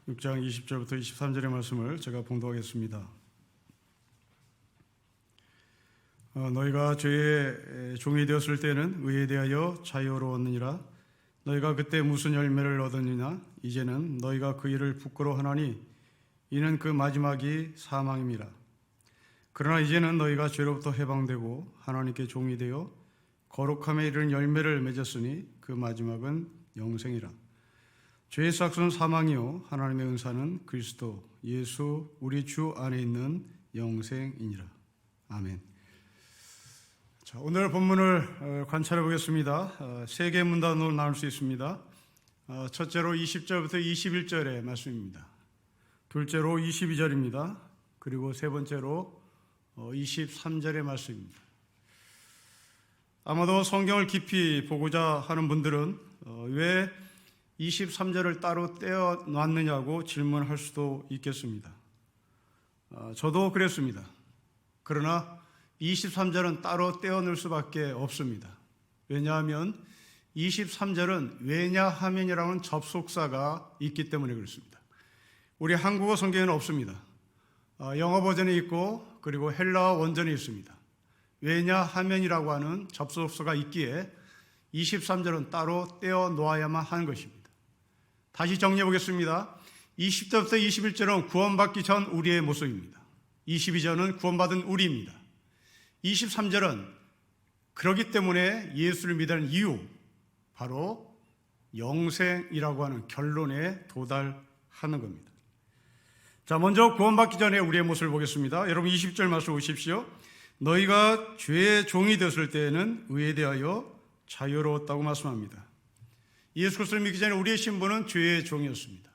6장 20절부터 23절의 말씀을 제가 봉독하겠습니다. 너희가 죄의 종이 되었을 때는 의에 대하여 자유로웠느니라. 너희가 그때 무슨 열매를 얻었느냐? 이제는 너희가 그 일을 부끄러워하나니 이는 그 마지막이 사망임이라. 그러나 이제는 너희가 죄로부터 해방되고 하나님께 종이 되어 거룩함에 이르는 열매를 맺었으니 그 마지막은 영생이라. 죄의 삭은 사망이요 하나님의 은사는 그리스도 예수 우리 주 안에 있는 영생이니라. 아멘. 자, 오늘 본문을 관찰해 보겠습니다. 세 개 문단으로 나눌 수 있습니다. 첫째로 20절부터 21절의 말씀입니다. 둘째로 22절입니다. 그리고 세 번째로 23절의 말씀입니다. 아마도 성경을 깊이 보고자 하는 분들은 왜 23절을 따로 떼어놨느냐고 질문할 수도 있겠습니다. 저도 그랬습니다. 그러나 23절은 따로 떼어놓을 수밖에 없습니다. 왜냐하면 23절은 왜냐하면이라는 접속사가 있기 때문에 그렇습니다. 우리 한국어 성경에는 없습니다. 영어 버전이 있고 그리고 헬라어 원전이 있습니다. 왜냐하면이라고 하는 접속사가 있기에 23절은 따로 떼어놓아야만 하는 것입니다. 다시 정리해 보겠습니다. 20절부터 21절은 구원받기 전 우리의 모습입니다. 22절은 구원받은 우리입니다. 23절은 그렇기 때문에 예수를 믿는 이유, 바로 영생이라고 하는 결론에 도달하는 겁니다. 자, 먼저 구원받기 전에 우리의 모습을 보겠습니다. 여러분 20절 말씀 보십시오. 너희가 죄의 종이 되었을 때에는 의에 대하여 자유로웠다고 말씀합니다. 예수 그리스도를 믿기 전에 우리의 신분은 죄의 종이었습니다.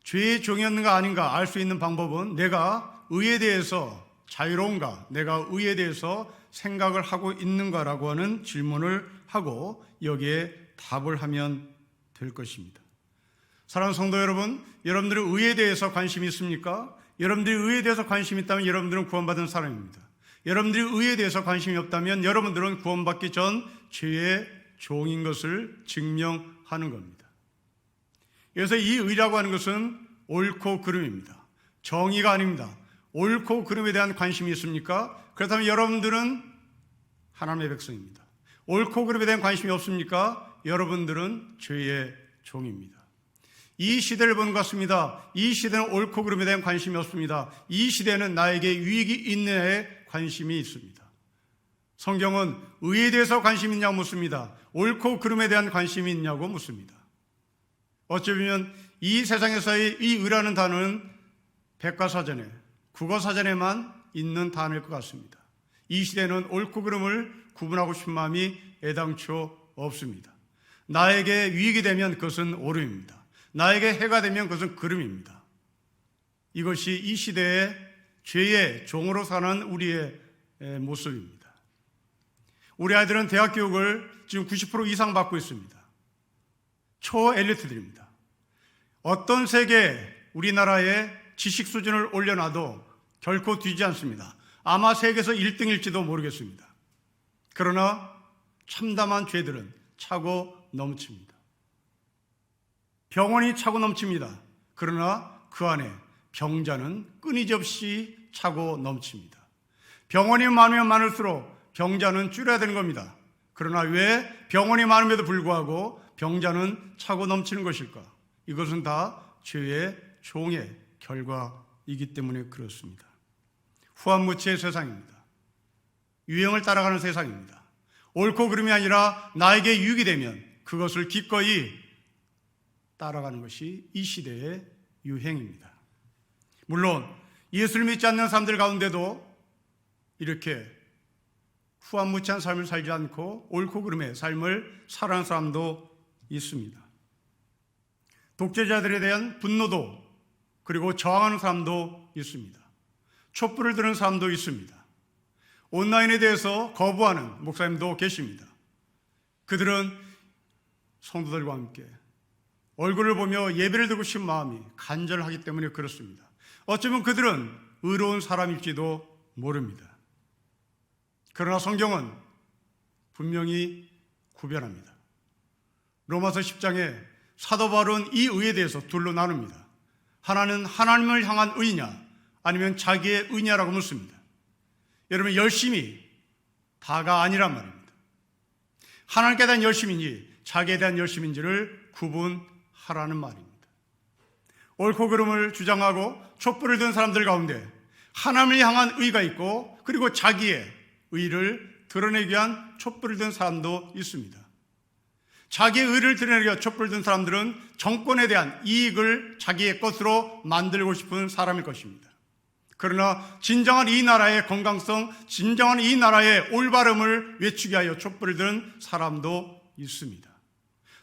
죄의 종이었는가 아닌가 알 수 있는 방법은 내가 의에 대해서 자유로운가, 내가 의에 대해서 생각을 하고 있는가라고 하는 질문을 하고 여기에 답을 하면 될 것입니다. 사랑하는 성도 여러분, 여러분들은 의에 대해서 관심이 있습니까? 여러분들이 의에 대해서 관심이 있다면 여러분들은 구원받은 사람입니다. 여러분들이 의에 대해서 관심이 없다면 여러분들은 구원받기 전 죄의 종인 것을 증명하는 겁니다. 그래서 이 의라고 하는 것은 옳고 그름입니다. 정의가 아닙니다. 옳고 그름에 대한 관심이 있습니까? 그렇다면 여러분들은 하나님의 백성입니다. 옳고 그름에 대한 관심이 없습니까? 여러분들은 죄의 종입니다. 이 시대를 보는 것 같습니다. 이 시대는 옳고 그름에 대한 관심이 없습니다. 이 시대는 나에게 유익이 있느냐에 관심이 있습니다. 성경은 의에 대해서 관심이 있냐고 묻습니다. 옳고 그름에 대한 관심이 있냐고 묻습니다. 어쩌면 이 세상에서의 이 의라는 단어는 백과사전에, 국어사전에만 있는 단어일 것 같습니다. 이 시대는 옳고 그름을 구분하고 싶은 마음이 애당초 없습니다. 나에게 유익이 되면 그것은 옳음입니다. 나에게 해가 되면 그것은 그름입니다. 이것이 이 시대의 죄의 종으로 사는 우리의 모습입니다. 우리 아이들은 대학 교육을 지금 90% 이상 받고 있습니다. 초엘리트들입니다. 어떤 세계 우리나라의 지식 수준을 올려놔도 결코 뒤지 않습니다. 아마 세계에서 1등일지도 모르겠습니다. 그러나 참담한 죄들은 차고 넘칩니다. 병원이 차고 넘칩니다. 그러나 그 안에 병자는 끊이없이 차고 넘칩니다. 병원이 많으면 많을수록 병자는 줄여야 되는 겁니다. 그러나 왜 병원이 많음에도 불구하고 병자는 차고 넘치는 것일까? 이것은 다 죄의 종의 결과이기 때문에 그렇습니다. 후한무치의 세상입니다. 유행을 따라가는 세상입니다. 옳고 그름이 아니라 나에게 유익이 되면 그것을 기꺼이 따라가는 것이 이 시대의 유행입니다. 물론 예수를 믿지 않는 사람들 가운데도 이렇게 후한무치한 삶을 살지 않고 옳고 그름의 삶을 살아가는 사람도 있습니다. 독재자들에 대한 분노도 그리고 저항하는 사람도 있습니다. 촛불을 드는 사람도 있습니다. 온라인에 대해서 거부하는 목사님도 계십니다. 그들은 성도들과 함께 얼굴을 보며 예배를 드리고 싶은 마음이 간절하기 때문에 그렇습니다. 어쩌면 그들은 의로운 사람일지도 모릅니다. 그러나 성경은 분명히 구별합니다. 로마서 10장에 사도 바울은 이 의에 대해서 둘로 나눕니다. 하나는 하나님을 향한 의냐 아니면 자기의 의냐라고 묻습니다. 여러분, 열심이 다가 아니란 말입니다. 하나님께 대한 열심인지 자기에 대한 열심인지를 구분하라는 말입니다. 옳고 그름을 주장하고 촛불을 든 사람들 가운데 하나님을 향한 의가 있고, 그리고 자기의 의를 드러내기 위한 촛불을 든 사람도 있습니다. 자기의 의를 드러내기 위한 촛불을 든 사람들은 정권에 대한 이익을 자기의 것으로 만들고 싶은 사람일 것입니다. 그러나 진정한 이 나라의 건강성, 진정한 이 나라의 올바름을 외치기 위하여 촛불을 든 사람도 있습니다.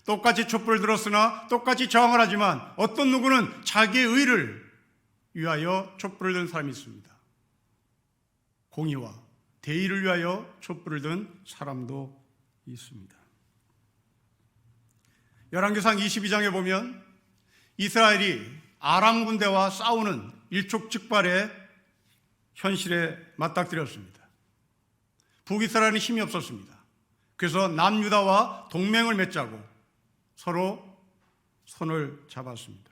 똑같이 촛불을 들었으나 똑같이 저항을 하지만 어떤 누구는 자기의 의를 위하여 촛불을 든 사람이 있습니다. 공의와 대의를 위하여 촛불을 든 사람도 있습니다. 열왕기상 22장에 보면 이스라엘이 아람 군대와 싸우는 일촉즉발의 현실에 맞닥뜨렸습니다. 북이스라엘은 힘이 없었습니다. 그래서 남유다와 동맹을 맺자고 서로 손을 잡았습니다.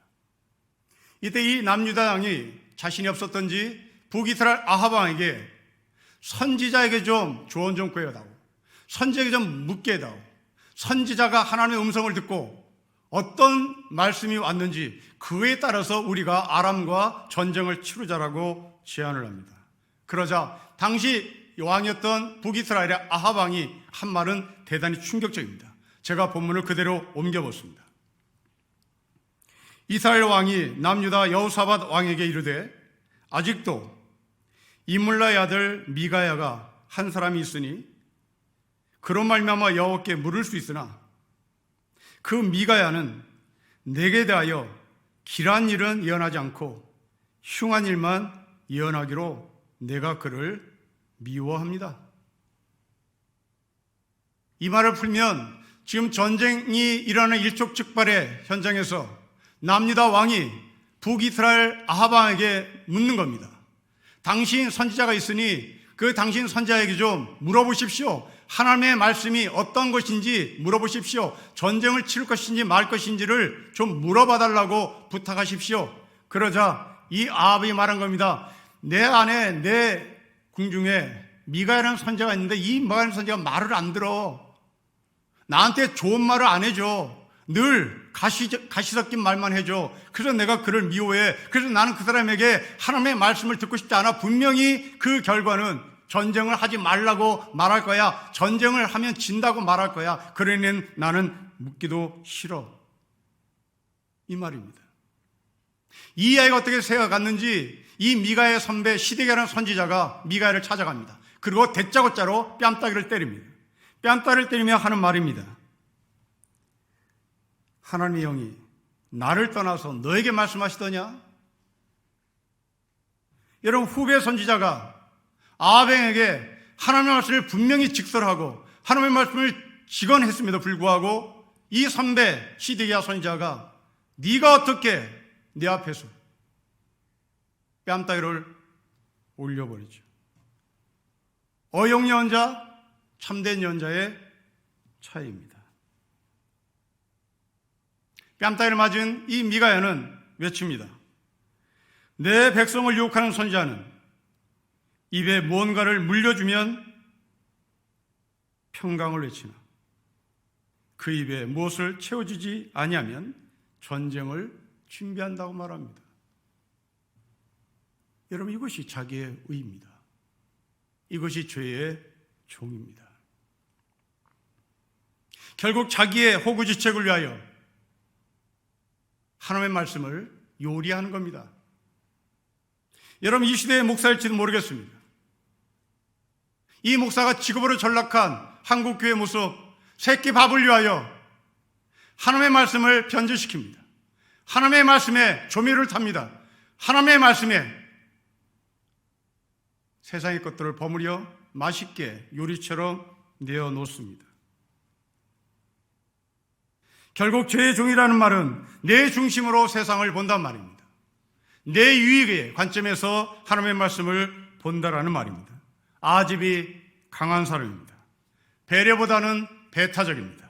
이때 이 남유다 왕이 자신이 없었던지 북이스라엘 아합 왕에게 선지자에게 좀 조언 좀 구해다오, 선지자에게 좀 묻게 해다오, 선지자가 하나님의 음성을 듣고 어떤 말씀이 왔는지 그에 따라서 우리가 아람과 전쟁을 치르자라고 제안을 합니다. 그러자 당시 왕이었던 북이스라엘의 아합 왕이 한 말은 대단히 충격적입니다. 제가 본문을 그대로 옮겨봤습니다. 이스라엘 왕이 남유다 여호사밧 왕에게 이르되 아직도 이물라의 아들 미가야가 한 사람이 있으니 그런 말미암아 여호와께 물을 수 있으나 그 미가야는 내게 대하여 길한 일은 예언하지 않고 흉한 일만 예언하기로 내가 그를 미워합니다. 이 말을 풀면 지금 전쟁이 일어나는 일촉즉발의 현장에서 남유다 왕이 북이스라엘 아합 왕에게 묻는 겁니다. 당신 선지자가 있으니 그 당신 선지자에게 좀 물어보십시오. 하나님의 말씀이 어떤 것인지 물어보십시오. 전쟁을 치를 것인지 말 것인지를 좀 물어봐달라고 부탁하십시오. 그러자 이 아합이 말한 겁니다. 내 안에 내 궁중에 미가야라는 선지자가 있는데 이 미가야라는 선지자가 말을 안 들어. 나한테 좋은 말을 안 해줘. 늘 가시 섞인 말만 해줘. 그래서 내가 그를 미워해. 그래서 나는 그 사람에게 하나님의 말씀을 듣고 싶지 않아. 분명히 그 결과는 전쟁을 하지 말라고 말할 거야. 전쟁을 하면 진다고 말할 거야. 그러니 나는 묻기도 싫어. 이 말입니다. 이 이야기가 어떻게 새가 갔는지 이 미가의 선배 시드기야라는 선지자가 미가야를 찾아갑니다. 그리고 대짜고짜로 뺨따기를 때립니다. 뺨따기를 때리며 하는 말입니다. 하나님의 영이 나를 떠나서 너에게 말씀하시더냐? 여러분, 후배 선지자가 아합에게 하나님의 말씀을 분명히 직설하고 하나님의 말씀을 직언했음에도 불구하고 이 선배 시드기야 선지자가 네가 어떻게 내 앞에서 뺨따기를 올려버리죠. 어용예언자, 참된 예언자의 차이입니다. 뺨따기를 맞은 이 미가야는 외칩니다. 내 백성을 유혹하는 선지자는 입에 무언가를 물려주면 평강을 외치나 그 입에 무엇을 채워주지 아니하면 전쟁을 준비한다고 말합니다. 여러분, 이것이 자기의 의입니다. 이것이 죄의 종입니다. 결국 자기의 호구지책을 위하여 하나님의 말씀을 요리하는 겁니다. 여러분, 이 시대의 목사일지도 모르겠습니다. 이 목사가 직업으로 전락한 한국교회 모습, 새끼 밥을 위하여 하나님의 말씀을 변질시킵니다. 하나님의 말씀에 조미료를 탑니다. 하나님의 말씀에 세상의 것들을 버무려 맛있게 요리처럼 내어놓습니다. 결국 죄의 종이라는 말은 내 중심으로 세상을 본단 말입니다. 내 유익의 관점에서 하나님의 말씀을 본다라는 말입니다. 아집이 강한 사람입니다. 배려보다는 배타적입니다.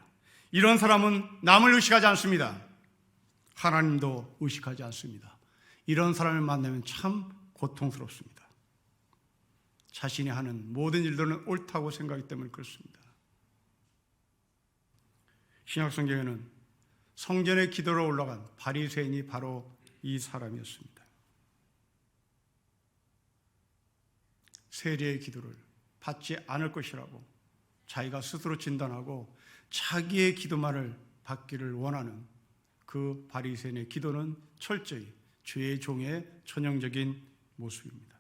이런 사람은 남을 의식하지 않습니다. 하나님도 의식하지 않습니다. 이런 사람을 만나면 참 고통스럽습니다. 자신이 하는 모든 일들은 옳다고 생각하기 때문에 그렇습니다. 신약 성경에는 성전에 기도로 올라간 바리새인이 바로 이 사람이었습니다. 세리의 기도를 받지 않을 것이라고 자기가 스스로 진단하고 자기의 기도만을 받기를 원하는 그 바리새인의 기도는 철저히 죄의 종의 전형적인 모습입니다.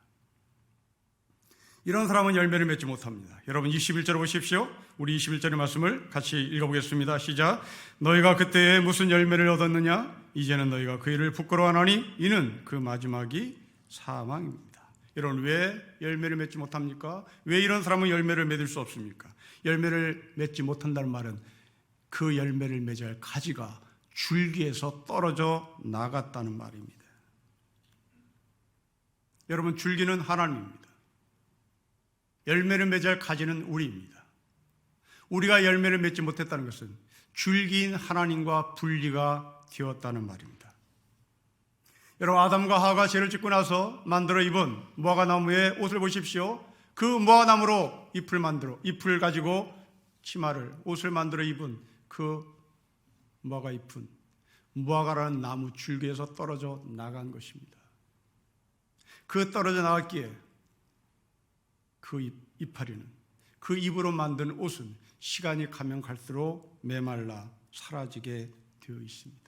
이런 사람은 열매를 맺지 못합니다. 여러분 21절 보십시오. 우리 21절의 말씀을 같이 읽어보겠습니다. 시작. 너희가 그때에 무슨 열매를 얻었느냐? 이제는 너희가 그 일을 부끄러워하나니 이는 그 마지막이 사망입니다. 여러분 왜 열매를 맺지 못합니까? 왜 이런 사람은 열매를 맺을 수 없습니까? 열매를 맺지 못한다는 말은 그 열매를 맺어야 할 가지가 줄기에서 떨어져 나갔다는 말입니다. 여러분 줄기는 하나님입니다. 열매를 맺어야 할 가지는 우리입니다. 우리가 열매를 맺지 못했다는 것은 줄기인 하나님과 분리가 되었다는 말입니다. 여러분 아담과 하와가 죄를 짓고 나서 만들어 입은 무화과나무의 옷을 보십시오. 그 무화과나무로 잎을 가지고 치마를 옷을 만들어 입은 그 무화과잎은 무화과라는 나무 줄기에서 떨어져 나간 것입니다. 그 떨어져 나갔기에 그 이파리는 그 잎으로 만든 옷은 시간이 가면 갈수록 메말라 사라지게 되어 있습니다.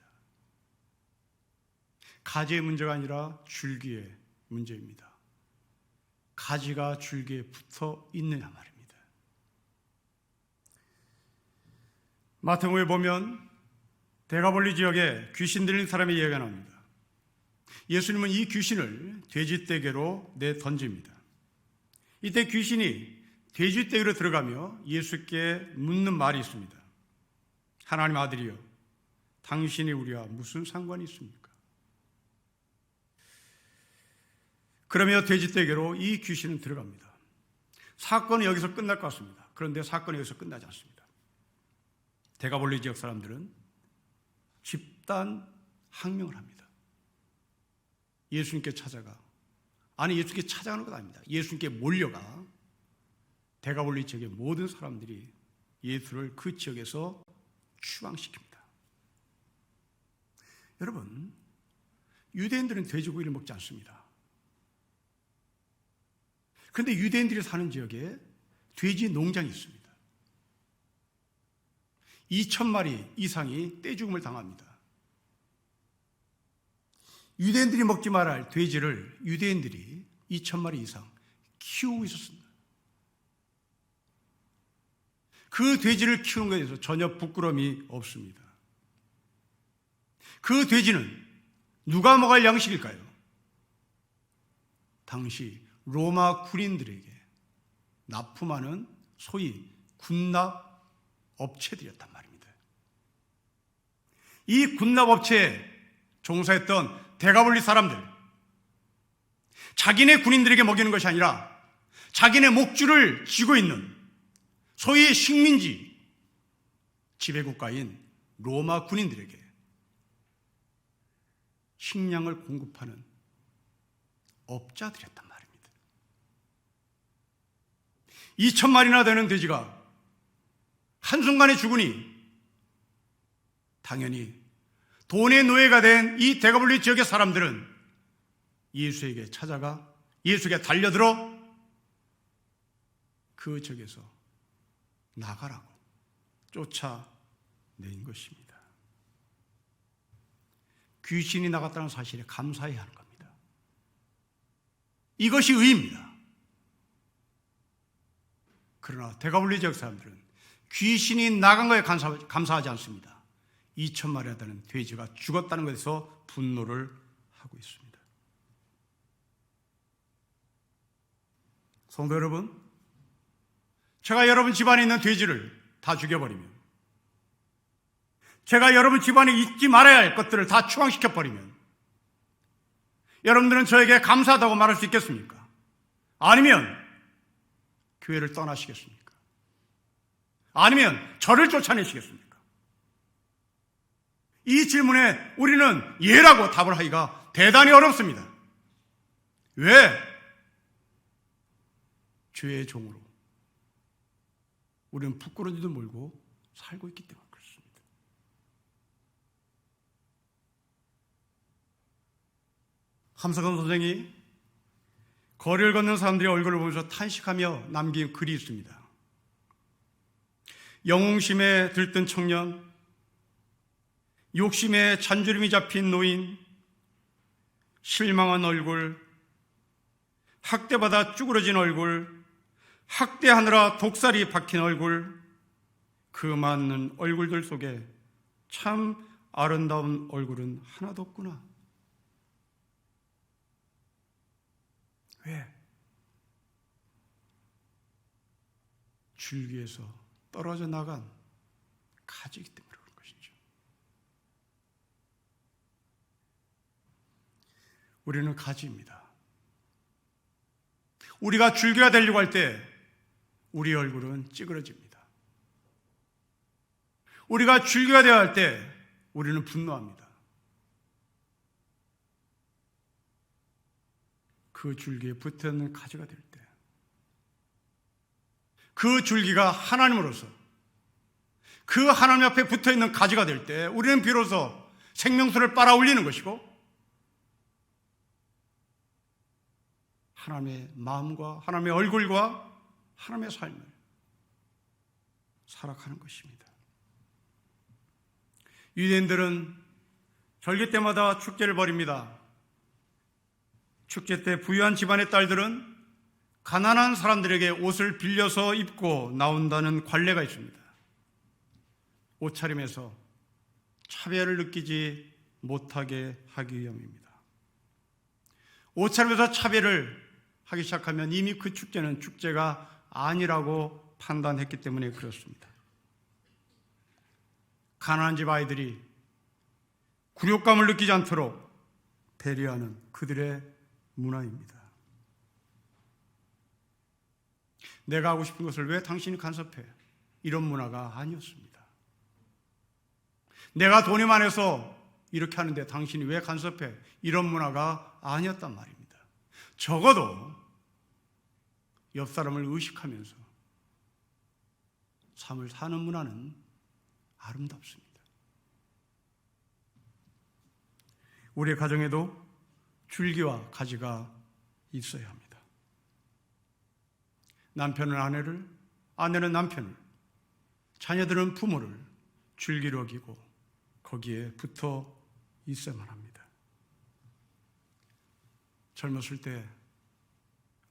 가지의 문제가 아니라 줄기의 문제입니다. 가지가 줄기에 붙어 있느냐 말입니다. 마태복음에 보면 데가볼리 지역에 귀신 들린 사람의 이야기가 나옵니다. 예수님은 이 귀신을 돼지떼개로 내던집니다. 이때 귀신이 돼지떼개로 들어가며 예수께 묻는 말이 있습니다. 하나님 아들이여, 당신이 우리와 무슨 상관이 있습니까? 그러며 돼지떼개로 이 귀신은 들어갑니다. 사건은 여기서 끝날 것 같습니다. 그런데 사건은 여기서 끝나지 않습니다. 데가볼리 지역 사람들은 집단 항명을 합니다. 예수님께 찾아가, 아니 예수님께 찾아가는 것 아닙니다. 예수님께 몰려가 데가볼리 지역의 모든 사람들이 예수를 그 지역에서 추방시킵니다. 여러분, 유대인들은 돼지고기를 먹지 않습니다. 그런데 유대인들이 사는 지역에 돼지 농장이 있습니다. 2,000마리 이상이 떼죽음을 당합니다. 유대인들이 먹지 말아야 할 돼지를 유대인들이 2,000마리 이상 키우고 있었습니다. 그 돼지를 키우는 것에 대해서 전혀 부끄러움이 없습니다. 그 돼지는 누가 먹을 양식일까요? 당시 로마 군인들에게 납품하는 소위 군납 업체들이었단 말입니다. 이 군납 업체에 종사했던 데가볼리 사람들, 자기네 군인들에게 먹이는 것이 아니라 자기네 목줄을 쥐고 있는 소위 식민지 지배국가인 로마 군인들에게 식량을 공급하는 업자들이었단 말입니다. 2,000마리나 되는 돼지가 한순간에 죽으니 당연히 돈의 노예가 된 이 데가볼리 지역의 사람들은 예수에게 찾아가 예수에게 달려들어 그 지역에서 나가라고 쫓아낸 것입니다. 귀신이 나갔다는 사실에 감사해야 하는 겁니다. 이것이 의입니다. 그러나 데가볼리 지역 사람들은 귀신이 나간 거에 감사하지 않습니다. 2,000마리나 되는 돼지가 죽었다는 것에서 분노를 하고 있습니다. 성도 여러분, 제가 여러분 집안에 있는 돼지를 다 죽여버리면, 제가 여러분 집안에 있지 말아야 할 것들을 다 추방시켜버리면 여러분들은 저에게 감사하다고 말할 수 있겠습니까? 아니면 교회를 떠나시겠습니까? 아니면 저를 쫓아내시겠습니까? 이 질문에 우리는 예라고 답을 하기가 대단히 어렵습니다. 왜? 죄의 종으로 우리는 부끄러지도 몰고 살고 있기 때문에 그렇습니다. 함석헌 선생이 거리를 걷는 사람들의 얼굴을 보면서 탄식하며 남긴 글이 있습니다. 영웅심에 들뜬 청년, 욕심에 잔주름이 잡힌 노인, 실망한 얼굴, 학대받아 쭈그러진 얼굴, 학대하느라 독살이 박힌 얼굴, 그 많은 얼굴들 속에 참 아름다운 얼굴은 하나도 없구나. 왜? 줄기에서 떨어져 나간 가지이기 때문에 그런 것이죠. 우리는 가지입니다. 우리가 줄기가 되려고 할 때 우리 얼굴은 찌그러집니다. 우리가 줄기가 되어야 할 때 우리는 분노합니다. 그 줄기에 붙어있는 가지가 될 때, 그 줄기가 하나님으로서 그 하나님 앞에 붙어있는 가지가 될 때 우리는 비로소 생명수를 빨아올리는 것이고 하나님의 마음과 하나님의 얼굴과 하나님의 삶을 살아가는 것입니다. 유대인들은 절기 때마다 축제를 벌입니다. 축제 때 부유한 집안의 딸들은 가난한 사람들에게 옷을 빌려서 입고 나온다는 관례가 있습니다. 옷차림에서 차별을 느끼지 못하게 하기 위함입니다. 옷차림에서 차별을 하기 시작하면 이미 그 축제는 축제가 아니라고 판단했기 때문에 그렇습니다. 가난한 집 아이들이 굴욕감을 느끼지 않도록 배려하는 그들의 문화입니다. 내가 하고 싶은 것을 왜 당신이 간섭해? 이런 문화가 아니었습니다. 내가 돈이 많아서 이렇게 하는데 당신이 왜 간섭해? 이런 문화가 아니었단 말입니다. 적어도 옆 사람을 의식하면서 삶을 사는 문화는 아름답습니다. 우리의 가정에도 줄기와 가지가 있어야 합니다. 남편은 아내를, 아내는 남편을, 자녀들은 부모를 줄기로 여기고 거기에 붙어 있어야만 합니다. 젊었을 때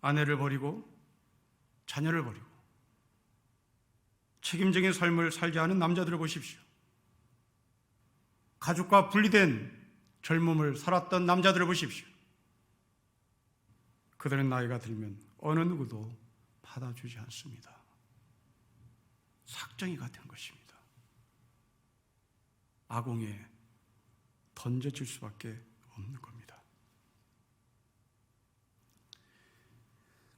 아내를 버리고 자녀를 버리고 책임적인 삶을 살지 않은 남자들을 보십시오. 가족과 분리된 젊음을 살았던 남자들을 보십시오. 그들은 나이가 들면 어느 누구도 받아주지 않습니다. 삭정이가 된 것입니다. 아궁이에 던져질 수밖에 없는 겁니다.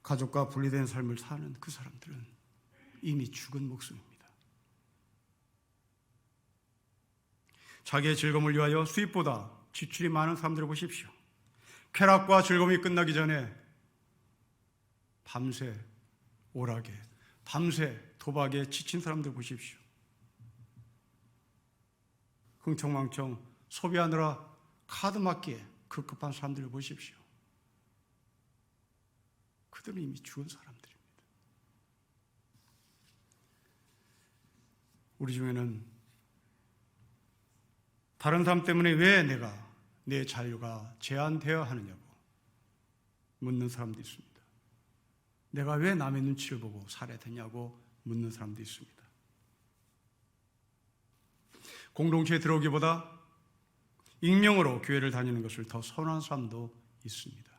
가족과 분리된 삶을 사는 그 사람들은 이미 죽은 목숨입니다. 자기의 즐거움을 위하여 수입보다 지출이 많은 사람들을 보십시오. 쾌락과 즐거움이 끝나기 전에 밤새 오락에, 밤새 도박에 지친 사람들 보십시오. 흥청망청 소비하느라 카드 맞기에 급급한 사람들을 보십시오. 그들은 이미 죽은 사람들입니다. 우리 중에는 다른 사람 때문에 왜 내 자유가 제한되어야 하느냐고 묻는 사람도 있습니다. 내가 왜 남의 눈치를 보고 살아야 되냐고 묻는 사람도 있습니다. 공동체에 들어오기보다 익명으로 교회를 다니는 것을 더 선호하는 사람도 있습니다.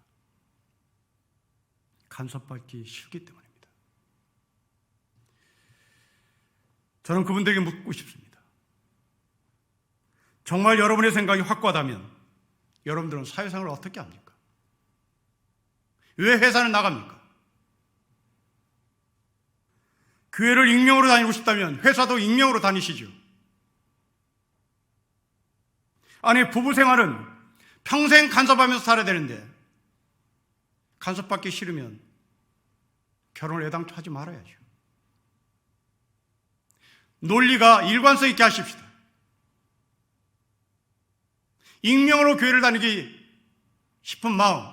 간섭받기 싫기 때문입니다. 저는 그분들에게 묻고 싶습니다. 정말 여러분의 생각이 확고하다면 여러분들은 사회생활을 어떻게 합니까? 왜 회사는 나갑니까? 교회를 익명으로 다니고 싶다면 회사도 익명으로 다니시죠. 아니, 부부 생활은 평생 간섭하면서 살아야 되는데 간섭받기 싫으면 결혼을 애당초 하지 말아야죠. 논리가 일관성 있게 하십시다. 익명으로 교회를 다니기 싶은 마음,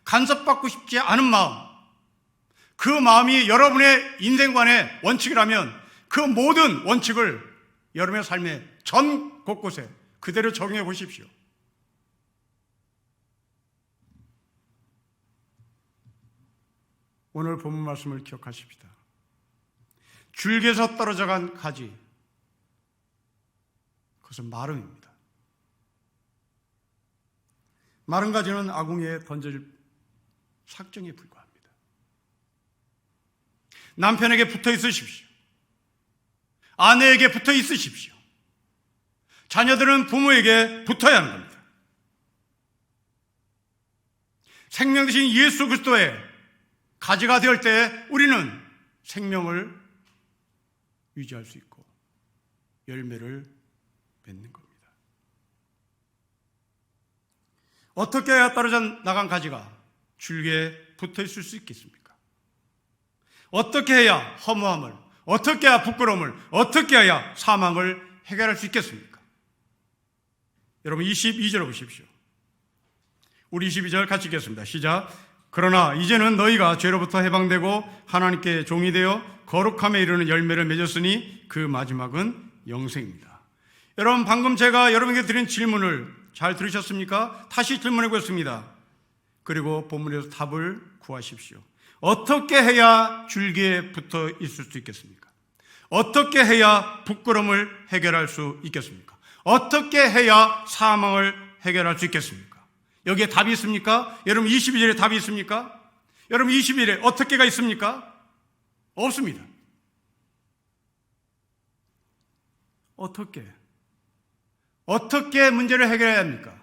간섭받고 싶지 않은 마음, 그 마음이 여러분의 인생관의 원칙이라면 그 모든 원칙을 여러분의 삶의 전 곳곳에 그대로 적용해 보십시오. 오늘 본문 말씀을 기억하십시다. 줄기에서 떨어져간 가지, 그것은 마름입니다. 마른 가지는 아궁이에 던질 삭정에 불과합니다. 남편에게 붙어 있으십시오. 아내에게 붙어 있으십시오. 자녀들은 부모에게 붙어야 하는 겁니다. 생명 되신 예수 그리스도의 가지가 될 때 우리는 생명을 유지할 수 있고 열매를 맺는 겁니다. 어떻게 해야 떨어져 나간 가지가 줄기에 붙어 있을 수 있겠습니까? 어떻게 해야 허무함을, 어떻게 해야 부끄러움을, 어떻게 해야 사망을 해결할 수 있겠습니까? 여러분 22절 보십시오. 우리 22절 같이 읽겠습니다. 시작. 그러나 이제는 너희가 죄로부터 해방되고 하나님께 종이 되어 거룩함에 이르는 열매를 맺었으니 그 마지막은 영생입니다. 여러분 방금 제가 여러분에게 드린 질문을 잘 들으셨습니까? 다시 질문해 보겠습니다. 그리고 본문에서 답을 구하십시오. 어떻게 해야 줄기에 붙어 있을 수 있겠습니까? 어떻게 해야 부끄러움을 해결할 수 있겠습니까? 어떻게 해야 사망을 해결할 수 있겠습니까? 여기에 답이 있습니까? 여러분 22절에 답이 있습니까? 여러분 22절에 어떻게가 있습니까? 없습니다. 어떻게 문제를 해결해야 합니까?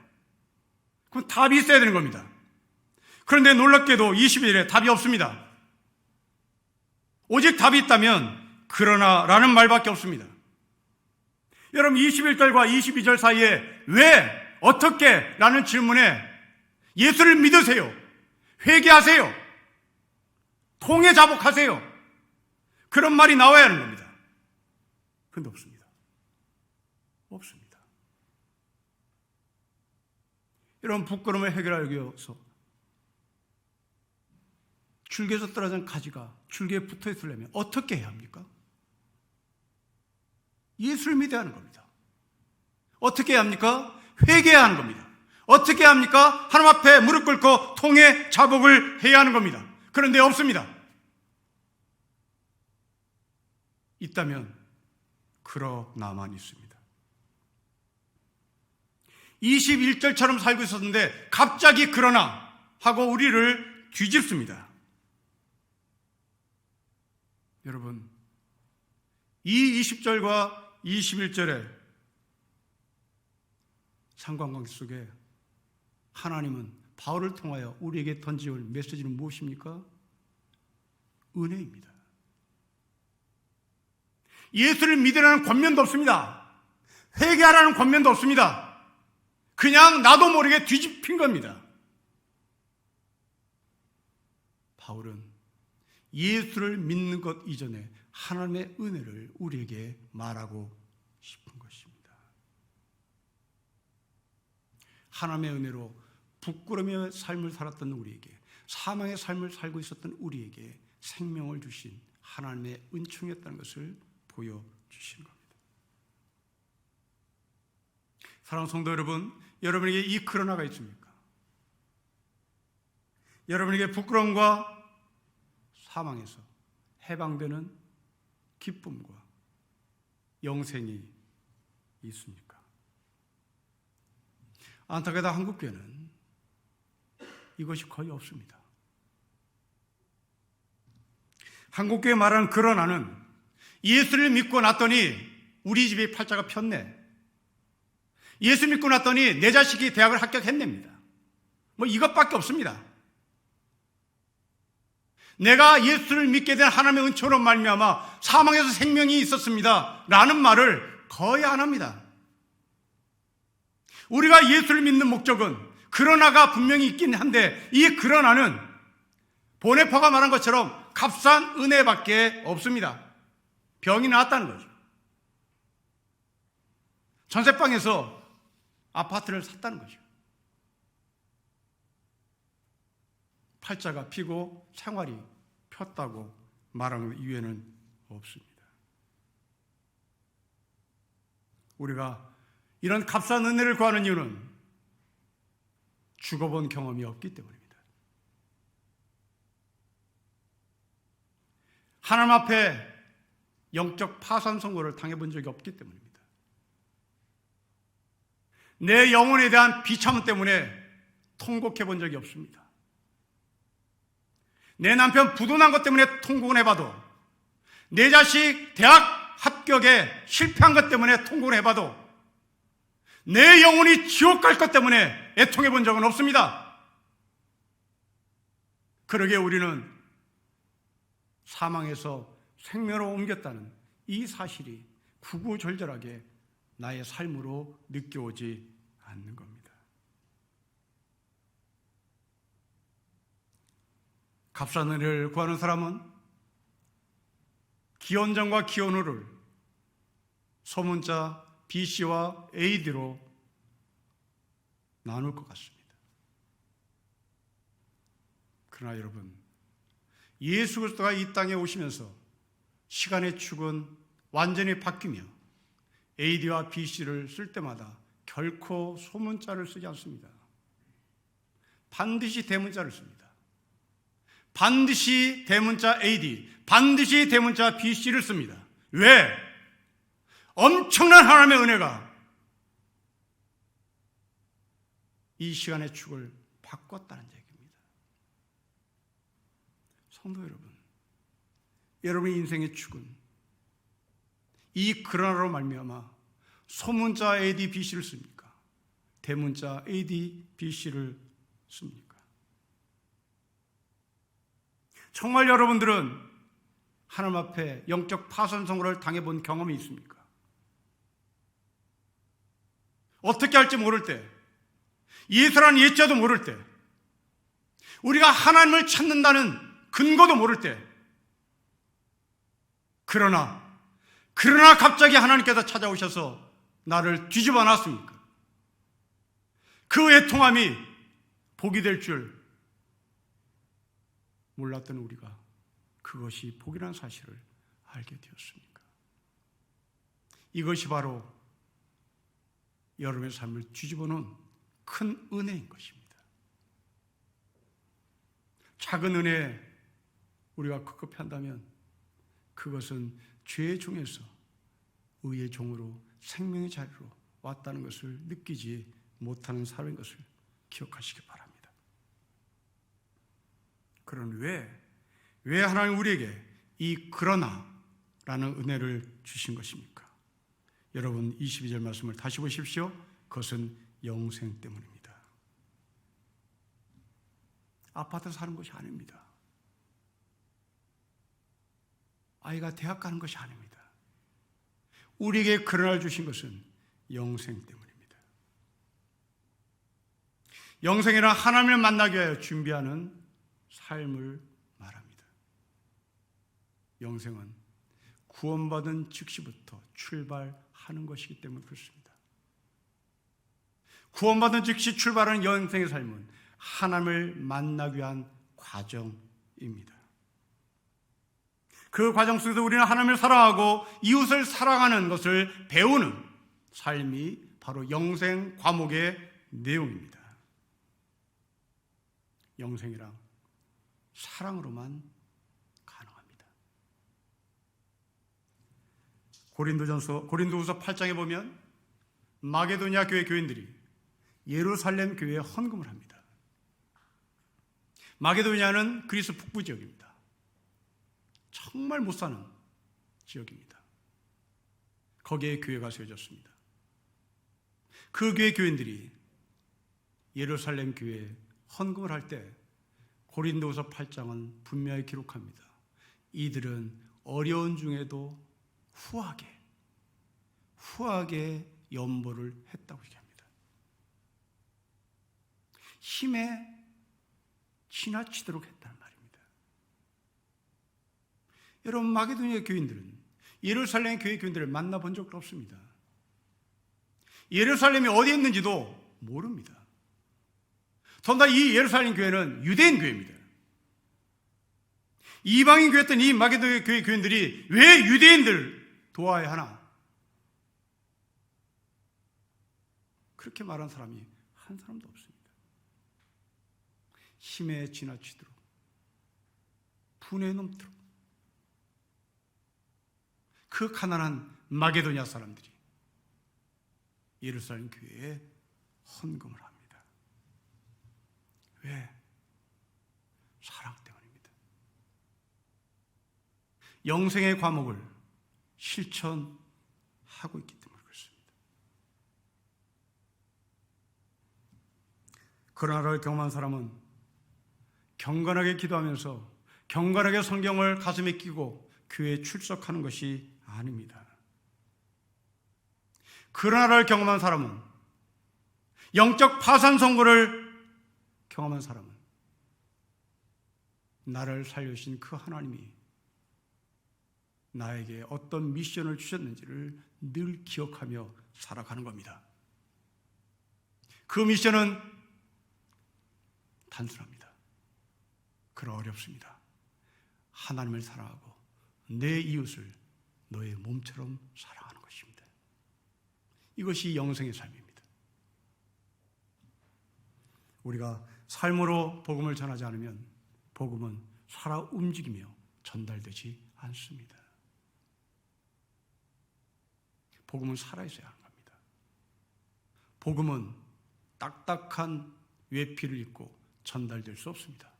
그럼 답이 있어야 되는 겁니다. 그런데 놀랍게도 22절에 답이 없습니다. 오직 답이 있다면 그러나 라는 말밖에 없습니다. 여러분 21절과 22절 사이에 왜, 어떻게 라는 질문에 예수를 믿으세요, 회개하세요, 통해 자복하세요, 그런 말이 나와야 하는 겁니다. 그런데 없습니다. 이런 부끄러움을 해결하기 위해서 줄기에서 떨어진 가지가 줄기에 붙어 있으려면 어떻게 해야 합니까? 예수를 믿어야 하는 겁니다. 어떻게 해야 합니까? 회개해야 하는 겁니다. 어떻게 해야 합니까? 하나님 앞에 무릎 꿇고 통해 자복을 해야 하는 겁니다. 그런데 없습니다. 있다면 그러나만 있습니다. 21절처럼 살고 있었는데 갑자기 그러나 하고 우리를 뒤집습니다. 여러분, 이 20절과 21절의 상관관계 속에 하나님은 바울을 통하여 우리에게 던지올 메시지는 무엇입니까? 은혜입니다. 예수를 믿으라는 권면도 없습니다. 회개하라는 권면도 없습니다. 그냥 나도 모르게 뒤집힌 겁니다. 바울은 예수를 믿는 것 이전에 하나님의 은혜를 우리에게 말하고 싶은 것입니다. 하나님의 은혜로 부끄러움의 삶을 살았던 우리에게, 사망의 삶을 살고 있었던 우리에게 생명을 주신 하나님의 은총이었다는 것을 보여주신 겁니다. 사랑하는 성도 여러분, 여러분에게 이 그러나가 있습니까? 여러분에게 부끄러움과 사망에서 해방되는 기쁨과 영생이 있습니까? 안타깝게도 한국교회는 이것이 거의 없습니다. 한국교회 말하는 그러나는 예수를 믿고 났더니 우리 집이 팔자가 폈네, 예수 믿고 났더니 내 자식이 대학을 합격했냅니다, 뭐 이것밖에 없습니다. 내가 예수를 믿게 된 하나님의 은총으로 말미암아 사망에서 생명이 있었습니다 라는 말을 거의 안 합니다. 우리가 예수를 믿는 목적은 그러나가 분명히 있긴 한데 이 그러나는 보네파가 말한 것처럼 값싼 은혜밖에 없습니다. 병이 나았다는 거죠. 전세방에서 아파트를 샀다는 거죠. 팔자가 피고 생활이 폈다고 말하는 이유에는 없습니다. 우리가 이런 값싼 은혜를 구하는 이유는 죽어본 경험이 없기 때문입니다. 하나님 앞에 영적 파산 선고를 당해본 적이 없기 때문입니다. 내 영혼에 대한 비참 때문에 통곡해 본 적이 없습니다. 내 남편 부도난 것 때문에 통곡을 해봐도, 내 자식 대학 합격에 실패한 것 때문에 통곡을 해봐도, 내 영혼이 지옥 갈 것 때문에 애통해 본 적은 없습니다. 그러기에 우리는 사망에서 생명으로 옮겼다는 이 사실이 구구절절하게 나의 삶으로 느껴오지 않는 겁니다. 값싼 은혜를 구하는 사람은 기원전과 기원후를 소문자 BC와 AD로 나눌 것 같습니다. 그러나 여러분, 예수 그리스도가 이 땅에 오시면서 시간의 축은 완전히 바뀌며 AD와 BC를 쓸 때마다 결코 소문자를 쓰지 않습니다. 반드시 대문자를 씁니다. 반드시 대문자 AD, 반드시 대문자 BC를 씁니다. 왜? 엄청난 하나님의 은혜가 이 시간의 축을 바꿨다는 얘기입니다. 성도 여러분, 여러분의 인생의 축은 이 그러나로 말미암아 소문자 AD, BC를 씁니까? 대문자 AD, BC를 씁니까? 정말 여러분들은 하나님 앞에 영적 파산 선고를 당해본 경험이 있습니까? 어떻게 할지 모를 때, 예수라는 예자도 모를 때, 우리가 하나님을 찾는다는 근거도 모를 때, 그러나 갑자기 하나님께서 찾아오셔서 나를 뒤집어 놨습니까? 그 애통함이 복이 될 줄 몰랐던 우리가 그것이 복이라는 사실을 알게 되었습니까? 이것이 바로 여러분의 삶을 뒤집어 놓은 큰 은혜인 것입니다. 작은 은혜 우리가 급급히 한다면 그것은 죄 중에서 의의 종으로 생명의 자리로 왔다는 것을 느끼지 못하는 사람인 것을 기억하시기 바랍니다. 그런 왜 하나님 우리에게 이 그러나라는 은혜를 주신 것입니까? 여러분 22절 말씀을 다시 보십시오. 그것은 영생 때문입니다. 아파트 사는 것이 아닙니다. 아이가 대학 가는 것이 아닙니다. 우리에게 그러나를 주신 것은 영생 때문입니다. 영생이란 하나님을 만나기 위하여 준비하는 삶을 말합니다. 영생은 구원받은 즉시부터 출발하는 것이기 때문에 그렇습니다. 구원받은 즉시 출발하는 영생의 삶은 하나님을 만나기 위한 과정입니다. 그 과정 속에서 우리는 하나님을 사랑하고 이웃을 사랑하는 것을 배우는 삶이 바로 영생 과목의 내용입니다. 영생이란 사랑으로만 가능합니다. 고린도후서 8장에 보면 마게도냐 교회 교인들이 예루살렘 교회에 헌금을 합니다. 마게도냐는 그리스 북부 지역입니다. 정말 못 사는 지역입니다. 거기에 교회가 세워졌습니다. 그 교회 교인들이 예루살렘 교회에 헌금을 할 때 고린도후서 8장은 분명히 기록합니다. 이들은 어려운 중에도 후하게 연보를 했다고 얘기합니다. 힘에 지나치도록 했다는 말입니다. 여러분, 마게도니아 교인들은 예루살렘 교회 교인들을 만나본 적도 없습니다. 예루살렘이 어디에 있는지도 모릅니다. 더군다나 이 예루살렘 교회는 유대인 교회입니다. 이방인 교회였던 이 마게도니아 교회 교인들이 왜 유대인들 도와야 하나? 그렇게 말한 사람이 한 사람도 없습니다. 힘에 지나치도록, 분에 넘도록 그 가난한 마게도니아 사람들이 예루살렘 교회에 헌금을 합니다. 왜? 사랑 때문입니다. 영생의 과목을 실천하고 있기 때문에 그렇습니다. 그러나를 경험한 사람은 경건하게 기도하면서 경건하게 성경을 가슴에 끼고 교회에 출석하는 것이 아닙니다. 그러나를 경험한 사람은, 영적 파산 선고를 경험한 사람은 나를 살려주신 그 하나님이 나에게 어떤 미션을 주셨는지를 늘 기억하며 살아가는 겁니다. 그 미션은 단순합니다. 그러나 어렵습니다. 하나님을 사랑하고 내 이웃을 너의 몸처럼 사랑하는 것입니다. 이것이 영생의 삶입니다. 우리가 삶으로 복음을 전하지 않으면 복음은 살아 움직이며 전달되지 않습니다. 복음은 살아있어야 하는 겁니다. 복음은 딱딱한 외피를 입고 전달될 수 없습니다.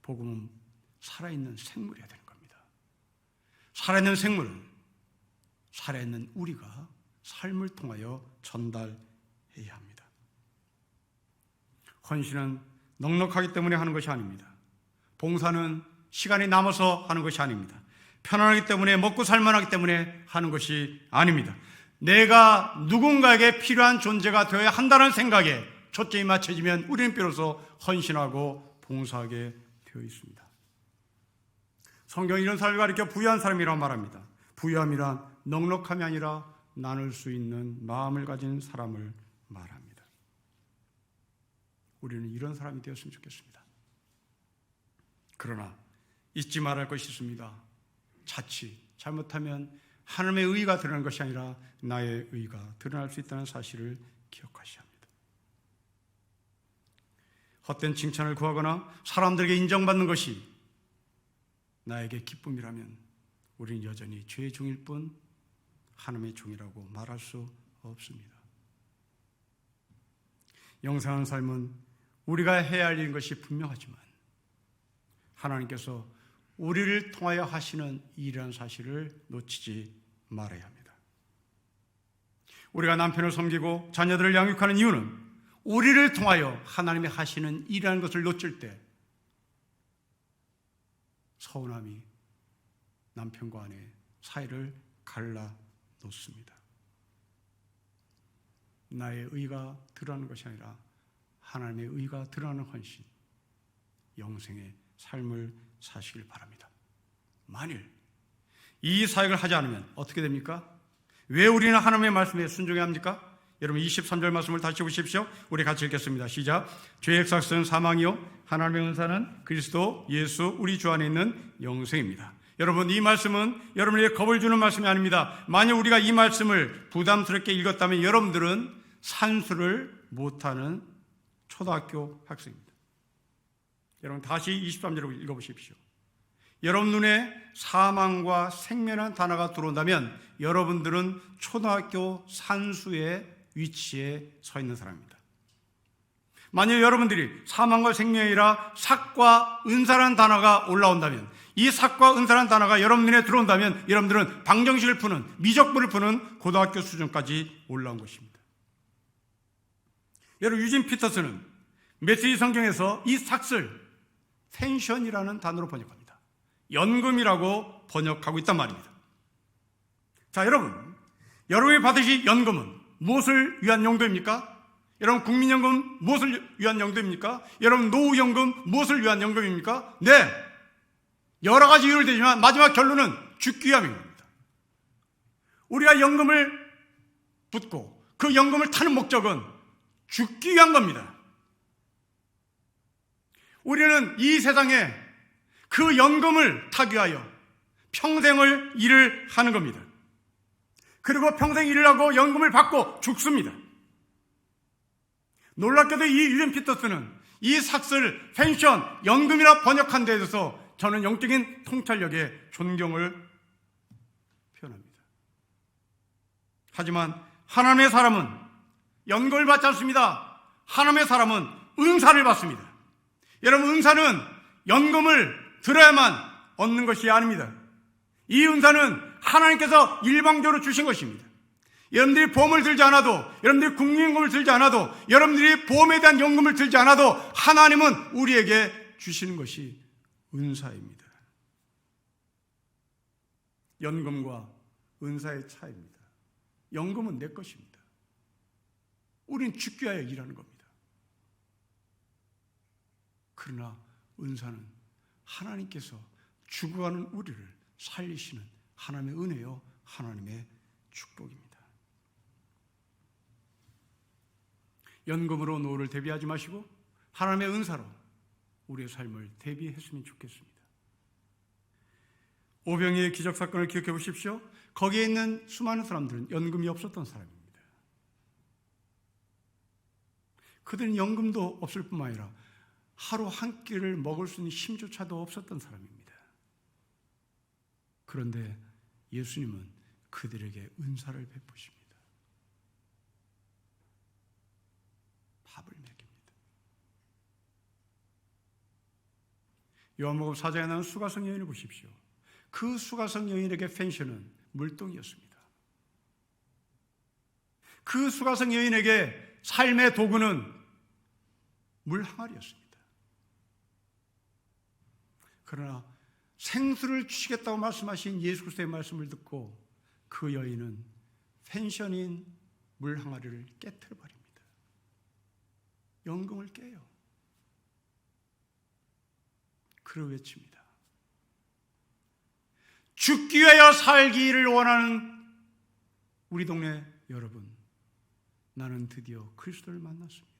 복음은 살아있는 생물이어야 되는 겁니다. 살아있는 생물을 살아있는 우리가 삶을 통하여 전달해야 합니다. 헌신은 넉넉하기 때문에 하는 것이 아닙니다. 봉사는 시간이 남아서 하는 것이 아닙니다. 편안하기 때문에, 먹고 살만하기 때문에 하는 것이 아닙니다. 내가 누군가에게 필요한 존재가 되어야 한다는 생각에 초점이 맞춰지면 우리는 비로소 헌신하고 봉사하게 되어 있습니다. 성경은 이런 사람을 가리켜 부유한 사람이라고 말합니다. 부유함이란 넉넉함이 아니라 나눌 수 있는 마음을 가진 사람을 말합니다. 우리는 이런 사람이 되었으면 좋겠습니다. 그러나 잊지 말할 것이 있습니다. 자칫 잘못하면 하나님의 의가 드러나는 것이 아니라 나의 의가 드러날 수 있다는 사실을 기억하셔야 합니다. 헛된 칭찬을 구하거나 사람들에게 인정받는 것이 나에게 기쁨이라면 우리는 여전히 죄의 종일 뿐 하나님의 종이라고 말할 수 없습니다. 영생한 삶은 우리가 해야 할 일인 것이 분명하지만 하나님께서 우리를 통하여 하시는 일이라는 사실을 놓치지 말아야 합니다. 우리가 남편을 섬기고 자녀들을 양육하는 이유는 우리를 통하여 하나님이 하시는 일이라는 것을 놓칠 때 서운함이 남편과 아내의 사이를 갈라놓습니다. 나의 의가 드러나는 것이 아니라 하나님의 의가 드러나는 헌신, 영생의 삶을 사시길 바랍니다. 만일 이 사역을 하지 않으면 어떻게 됩니까? 왜 우리는 하나님의 말씀에 순종해야 합니까? 여러분 23절 말씀을 다시 보십시오. 우리 같이 읽겠습니다. 시작. 죄의 삭스는 사망이요 하나님의 은사는 그리스도 예수 우리 주 안에 있는 영생입니다. 여러분, 이 말씀은 여러분에게 겁을 주는 말씀이 아닙니다. 만약 우리가 이 말씀을 부담스럽게 읽었다면 여러분들은 산수를 못하는 초등학교 학생입니다. 여러분 다시 23절을 읽어보십시오. 여러분 눈에 사망과 생명이라는 단어가 들어온다면 여러분들은 초등학교 산수의 위치에 서 있는 사람입니다. 만약 여러분들이 사망과 생명이라 삭과 은사라는 단어가 올라온다면, 이 삭과 은사라는 단어가 여러분 눈에 들어온다면 여러분들은 방정식을 푸는, 미적분을 푸는 고등학교 수준까지 올라온 것입니다. 여러분, 유진 피터스는 메시지 성경에서 이 삭을 펜션이라는 단어로 번역합니다. 연금이라고 번역하고 있단 말입니다. 자, 여러분, 여러분이 받으신 연금은 무엇을 위한 용도입니까? 여러분, 국민연금 무엇을 위한 연금입니까? 여러분, 노후연금 무엇을 위한 연금입니까? 네, 여러 가지 이유를 대지만 마지막 결론은 죽기 위함인 겁니다. 우리가 연금을 붓고 그 연금을 타는 목적은 죽기 위한 겁니다. 우리는 이 세상에 그 연금을 타기 위하여 평생을 일을 하는 겁니다. 그리고 평생 일을 하고 연금을 받고 죽습니다. 놀랍게도 이 윌리엄 피터스는 이 삭스를 펜션, 연금이라 번역한 데 대해서 저는 영적인 통찰력에 존경을 표현합니다. 하지만 하나님의 사람은 연금을 받지 않습니다. 하나님의 사람은 은사를 받습니다. 여러분, 은사는 연금을 들어야만 얻는 것이 아닙니다. 이 은사는 하나님께서 일방적으로 주신 것입니다. 여러분들이 보험을 들지 않아도, 여러분들이 국민연금을 들지 않아도, 여러분들이 보험에 대한 연금을 들지 않아도 하나님은 우리에게 주시는 것이 은사입니다. 연금과 은사의 차이입니다. 연금은 내 것입니다. 우리는 죽기 위하여 일하는 겁니다. 그러나 은사는 하나님께서 죽어가는 우리를 살리시는 하나님의 은혜요, 하나님의 축복입니다. 연금으로 노후를 대비하지 마시고 하나님의 은사로 우리의 삶을 대비했으면 좋겠습니다. 오병이의 기적사건을 기억해 보십시오. 거기에 있는 수많은 사람들은 연금이 없었던 사람입니다. 그들은 연금도 없을 뿐만 아니라 하루 한 끼를 먹을 수 있는 힘조차도 없었던 사람입니다. 그런데 예수님은 그들에게 은사를 베푸십니다. 밥을 먹입니다. 요한복음 4장에 나온 수가성 여인을 보십시오. 그 수가성 여인에게 펜션은 물동이었습니다. 그 수가성 여인에게 삶의 도구는 물항아리였습니다. 그러나 생수를 주시겠다고 말씀하신 예수 그리스도의 말씀을 듣고 그 여인은 펜션인 물항아리를 깨트려 버립니다. 연금을 깨요. 그리고 외칩니다. 죽기 위하여 살기를 원하는 우리 동네 여러분, 나는 드디어 그리스도를 만났습니다.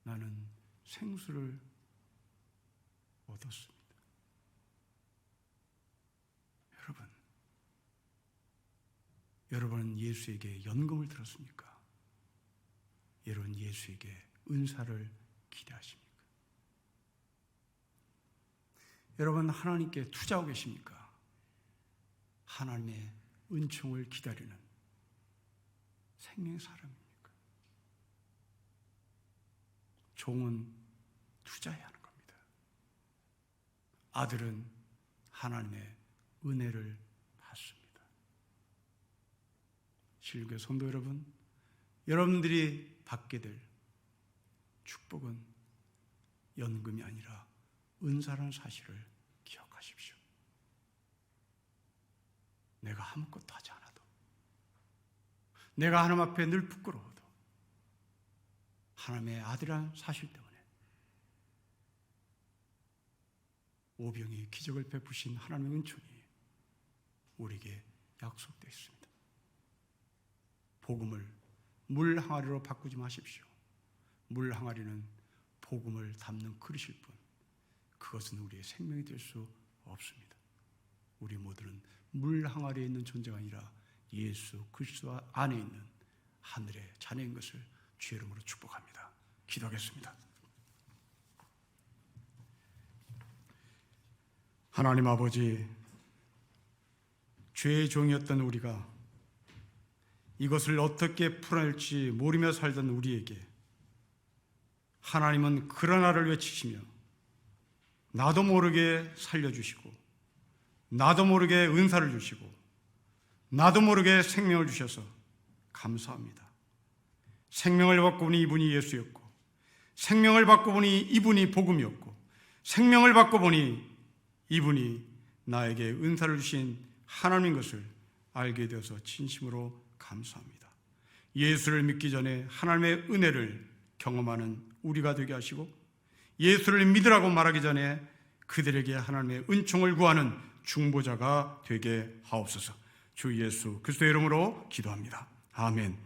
나는 생수를 얻었습니다. 여러분은 예수에게 연금을 들었습니까? 여러분 예수에게 은사를 기대하십니까? 여러분 하나님께 투자하고 계십니까? 하나님의 은총을 기다리는 생명의 사람입니까? 종은 투자해야 하는 겁니다. 아들은 하나님의 은혜를 받습니다. 실교회 성도 여러분, 여러분들이 받게 될 축복은 연금이 아니라 은사라는 사실을 기억하십시오. 내가 아무것도 하지 않아도, 내가 하나님 앞에 늘 부끄러워도 하나님의 아들이라는 사실 때문에 오병이 기적을 베푸신 하나님의 은총이 우리에게 약속되어 있습니다. 복음을 물 항아리로 바꾸지 마십시오. 물 항아리는 복음을 담는 그릇일 뿐, 그것은 우리의 생명이 될 수 없습니다. 우리 모두는 물 항아리에 있는 존재가 아니라 예수 그리스도 안에 있는 하늘의 자녀인 것을 주의 이름으로 축복합니다. 기도하겠습니다. 하나님 아버지, 죄의 종이었던 우리가 이것을 어떻게 풀어낼지 모르며 살던 우리에게 하나님은 그러나를 외치시며 나도 모르게 살려주시고 나도 모르게 은사를 주시고 나도 모르게 생명을 주셔서 감사합니다. 생명을 받고 보니 이분이 예수였고, 생명을 받고 보니 이분이 복음이었고, 생명을 받고 보니 이분이 나에게 은사를 주신 하나님인 것을 알게 되어서 진심으로 감사합니다. 예수를 믿기 전에 하나님의 은혜를 경험하는 우리가 되게 하시고, 예수를 믿으라고 말하기 전에 그들에게 하나님의 은총을 구하는 중보자가 되게 하옵소서. 주 예수 그리스도의 이름으로 기도합니다. 아멘.